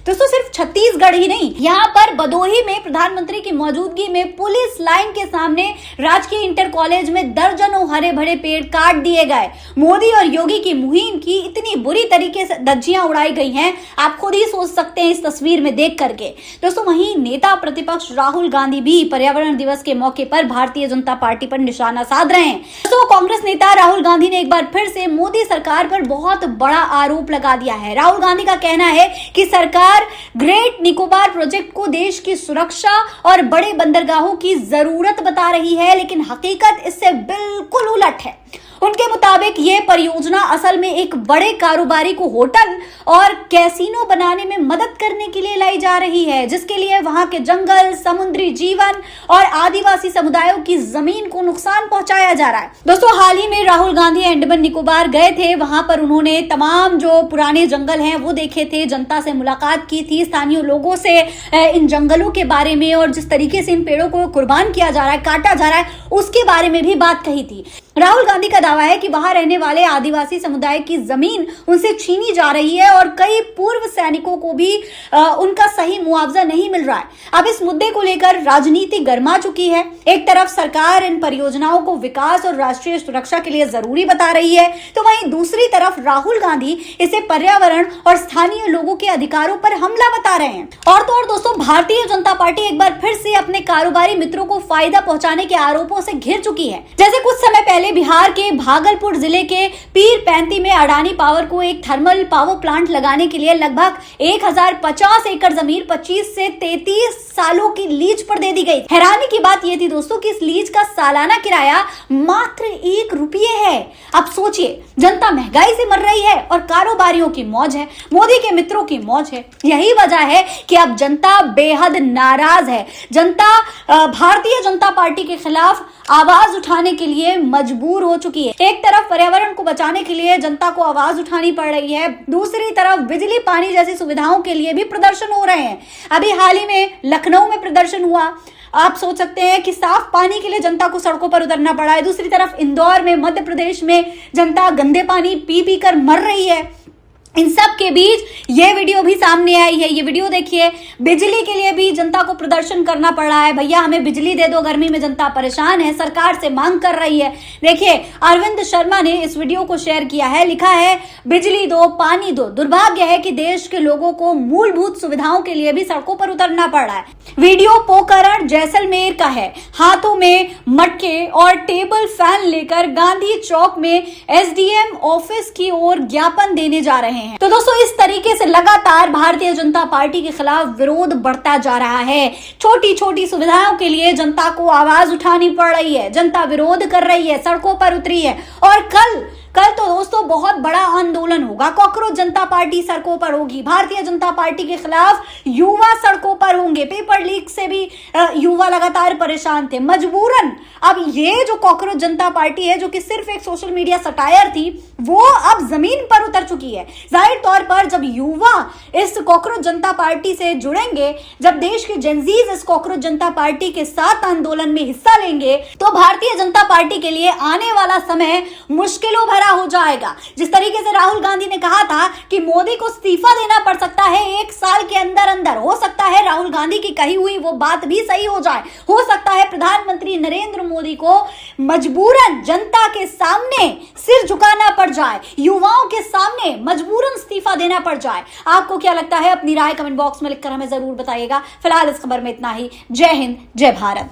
दोस्तों सिर्फ छत्तीसगढ़ ही नहीं, यहाँ पर भदोही में प्रधानमंत्री की मौजूदगी में पुलिस लाइन के सामने राजकीय इंटर कॉलेज में दर्जनों हरे भरे पेड़ काट दिए गए। मोदी और योगी की मुहिम की इतनी बुरी तरीके से धज्जियां उड़ाई गई हैं, आप खुद ही सोच सकते हैं इस तस्वीर में देख करके। दोस्तों वहीं नेता प्रतिपक्ष राहुल गांधी भी पर्यावरण दिवस के मौके पर भारतीय जनता पार्टी पर निशाना साध रहे हैं। दोस्तों कांग्रेस नेता राहुल गांधी ने एक बार फिर से मोदी सरकार पर बहुत बड़ा आरोप लगा दिया है। राहुल गांधी का कहना है कि सरकार ग्रेट निकोबार प्रोजेक्ट को देश की सुरक्षा और बड़े बंदरगाहों की जरूरत बता रही है, लेकिन हकीकत इससे बिल्कुल उलट है। उनके मुताबिक ये परियोजना असल में एक बड़े कारोबारी को होटल और कैसीनो बनाने में मदद करने के लिए लाई जा रही है, जिसके लिए वहां के जंगल, समुद्री जीवन और आदिवासी समुदायों की जमीन को नुकसान पहुंचाया जा रहा है। दोस्तों हाल ही में राहुल गांधी अंडमान निकोबार गए थे। वहां पर उन्होंने तमाम जो पुराने जंगल हैं वो देखे थे, जनता से मुलाकात की थी, स्थानीय लोगों से इन जंगलों के बारे में और जिस तरीके से इन पेड़ों को कुर्बान किया जा रहा है, काटा जा रहा है, उसके बारे में भी बात कही थी। राहुल गांधी का दावा है कि वहां रहने वाले आदिवासी समुदाय की जमीन उनसे छीनी जा रही है और कई पूर्व सैनिकों को भी उनका सही मुआवजा नहीं मिल रहा है। अब इस मुद्दे को लेकर राजनीति गर्मा चुकी है। एक तरफ सरकार इन परियोजनाओं को विकास और राष्ट्रीय सुरक्षा के लिए जरूरी बता रही है, तो वहीं दूसरी तरफ राहुल गांधी इसे पर्यावरण और स्थानीय लोगों के अधिकारों पर हमला बता रहे हैं। और तो और दोस्तों भारतीय जनता पार्टी एक बार फिर से अपने कारोबारी मित्रों को फायदा पहुंचाने के आरोपों से घिर चुकी है। जैसे कुछ समय पहले बिहार के भागलपुर जिले के पीरपैंती में अडानी पावर को एक थर्मल पावर प्लांट लगाने के लिए लगभग 1050 एकड़ जमीन 25 से 33 सालों की लीज पर दे दी गई। हैरानी की बात यह थी दोस्तों कि इस लीज का सालाना किराया मात्र 1 रुपये है। अब सोचिए, जनता महंगाई से मर रही है और कारोबारियों की मौज है, मोदी के मित्रों की मौज है। यही वजह है कि अब जनता बेहद नाराज है। जनता भारतीय जनता पार्टी के खिलाफ आवाज उठाने के लिए मजबूर हो चुकी है। एक तरफ पर्यावरण को बचाने के लिए जनता को आवाज उठानी पड़ रही है, दूसरी तरफ बिजली पानी जैसी सुविधाओं के लिए भी प्रदर्शन हो रहे हैं। अभी हाल ही में लखनऊ में प्रदर्शन हुआ। आप सोच सकते हैं कि साफ पानी के लिए जनता को सड़कों पर उतरना पड़ा है। दूसरी तरफ इंदौर में, मध्य प्रदेश में जनता गंदे पानी पी पी कर मर रही है। इन सब के बीच ये वीडियो भी सामने आई है। ये वीडियो देखिए, बिजली के लिए भी जनता को प्रदर्शन करना पड़ रहा है। भैया हमें बिजली दे दो, गर्मी में जनता परेशान है, सरकार से मांग कर रही है। देखिए अरविंद शर्मा ने इस वीडियो को शेयर किया है, लिखा है बिजली दो, पानी दो। दुर्भाग्य है कि देश के लोगों को मूलभूत सुविधाओं के लिए भी सड़कों पर उतरना पड़ रहा है। वीडियो पोखरण जैसलमेर का है। हाथों में मटके और टेबल फैन लेकर गांधी चौक में एसडीएम ऑफिस की ओर ज्ञापन देने जा रहे हैं। तो दोस्तों इस तरीके से लगातार भारतीय जनता पार्टी के खिलाफ विरोध बढ़ता जा रहा है। छोटी छोटी सुविधाओं के लिए जनता को आवाज उठानी पड़ रही है, जनता विरोध कर रही है, सड़कों पर उतरी है। और कल तो दोस्तों बहुत बड़ा आंदोलन होगा। कॉकरोच जनता पार्टी सड़कों पर होगी। भारतीय जनता पार्टी के खिलाफ युवा सड़कों पर होंगे। पेपर लीक से भी युवा लगातार परेशान थे। मजबूरन अब ये जो कॉकरोच जनता पार्टी है, जो कि सिर्फ एक सोशल मीडिया सटायर थी, वो अब जमीन पर उतर चुकी है। जाहिर तौर पर जब युवा इस कॉकरोच जनता पार्टी से जुड़ेंगे, जब देश के जेनजीज इस कॉकरोच जनता पार्टी के साथ आंदोलन में हिस्सा लेंगे, तो भारतीय जनता पार्टी के लिए आने वाला समय मुश्किलों भरा हो जाएगा। जिस तरीके से राहुल गांधी ने कहा था कि मोदी को इस्तीफा देना पड़ सकता है 1 साल के अंदर अंदर, हो सकता है राहुल गांधी की कही हुई वो बात भी सही हो जाए। हो सकता है प्रधानमंत्री नरेंद्र मोदी को मजबूरन जनता के सामने सिर झुकाना पड़ जाए, युवाओं के सामने मजबूरन इस्तीफा देना पड़ जाए। आपको क्या लगता है? अपनी राय कमेंट बॉक्स में लिखकर हमें जरूर बताइएगा। फिलहाल इस खबर में इतना ही। जय हिंद, जय भारत।